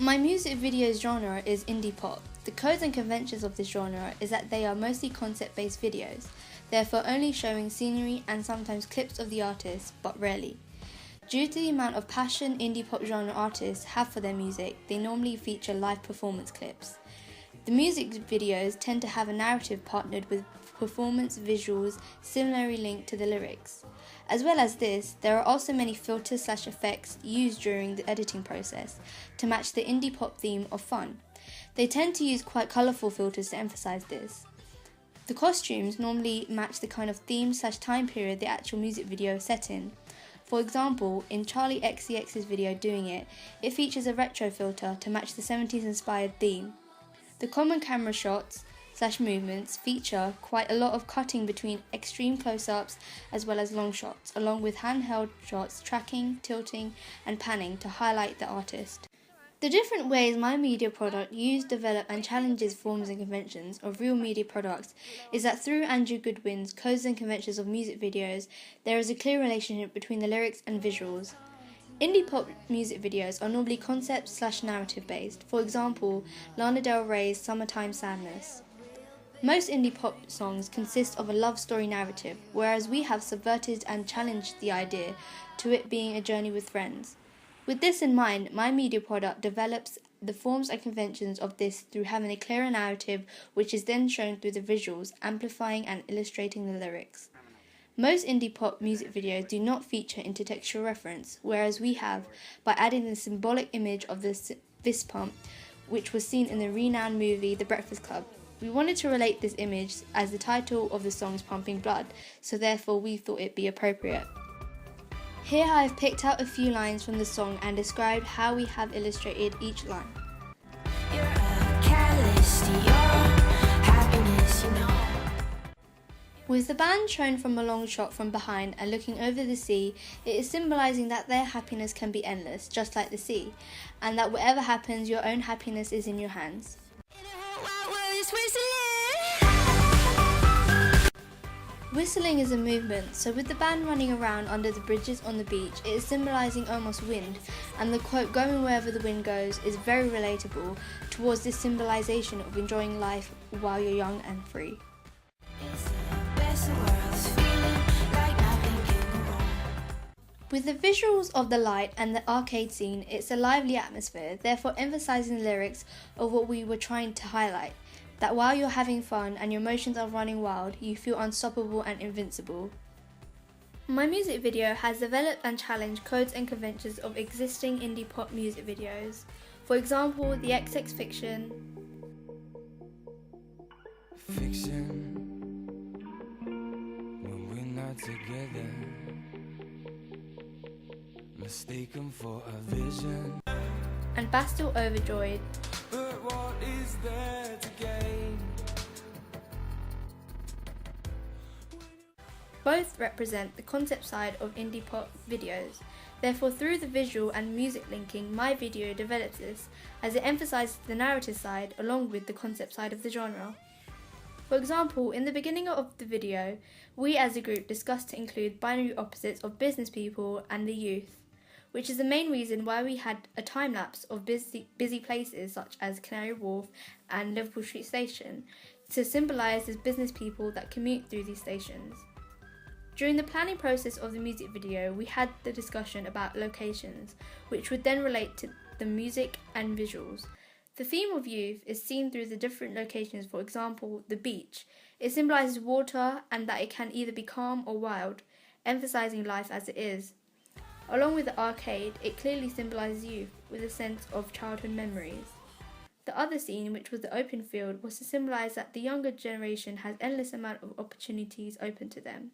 My music videos genre is indie pop. The codes and conventions of this genre is that they are mostly concept-based videos, therefore only showing scenery and sometimes clips of the artist, but rarely. Due to the amount of passion indie pop genre artists have for their music, they normally feature live performance clips. The music videos tend to have a narrative partnered with performance visuals similarly linked to the lyrics. As well as this, there are also many filters/effects used during the editing process to match the indie pop theme of fun. They tend to use quite colourful filters to emphasise this. The costumes normally match the kind of theme/time period the actual music video is set in. For example, in Charli XCX's video Doing It, it features a retro filter to match the 70s inspired theme. The common camera shots/movements feature quite a lot of cutting between extreme close-ups as well as long shots, along with handheld shots tracking, tilting and panning to highlight the artist. The different ways my media product use, develop and challenges forms and conventions of real media products is that through Andrew Goodwin's Codes and Conventions of Music Videos, there is a clear relationship between the lyrics and visuals. Indie pop music videos are normally concept/narrative based, for example, Lana Del Rey's Summertime Sadness. Most indie pop songs consist of a love story narrative, whereas we have subverted and challenged the idea to it being a journey with friends. With this in mind, my media product develops the forms and conventions of this through having a clearer narrative which is then shown through the visuals, amplifying and illustrating the lyrics. Most indie pop music videos do not feature intertextual reference, whereas we have, by adding the symbolic image of the fist pump, which was seen in the renowned movie The Breakfast Club. We wanted to relate this image as the title of the song is Pumping Blood, so therefore we thought it be appropriate. Here I have picked out a few lines from the song and described how we have illustrated each line. You're a catalyst to your happiness, you know. With the band shown from a long shot from behind and looking over the sea, it is symbolising that their happiness can be endless, just like the sea, and that whatever happens, your own happiness is in your hands. Whistling is a movement, so with the band running around under the bridges on the beach, it is symbolising almost wind, and the quote "going wherever the wind goes" is very relatable towards this symbolisation of enjoying life while you're young and free. With the visuals of the light and the arcade scene, it's a lively atmosphere, therefore emphasising the lyrics of what we were trying to highlight, that while you're having fun and your emotions are running wild, you feel unstoppable and invincible. My music video has developed and challenged codes and conventions of existing indie pop music videos. For example, the XX Fiction, when we're not together, mistaken for a vision. and Bastille Overjoyed. But what is there to gain? Both represent the concept side of indie pop videos. Therefore, through the visual and music linking, my video develops this, as it emphasises the narrative side along with the concept side of the genre. For example, in the beginning of the video, we as a group discussed to include binary opposites of business people and the youth, which is the main reason why we had a time-lapse of busy places such as Canary Wharf and Liverpool Street Station to symbolise as business people that commute through these stations. During the planning process of the music video, we had the discussion about locations, which would then relate to the music and visuals. The theme of youth is seen through the different locations. For example, the beach. It symbolises water and that it can either be calm or wild, emphasising life as it is. Along with the arcade, it clearly symbolises youth with a sense of childhood memories. The other scene, which was the open field, was to symbolise that the younger generation has endless amount of opportunities open to them.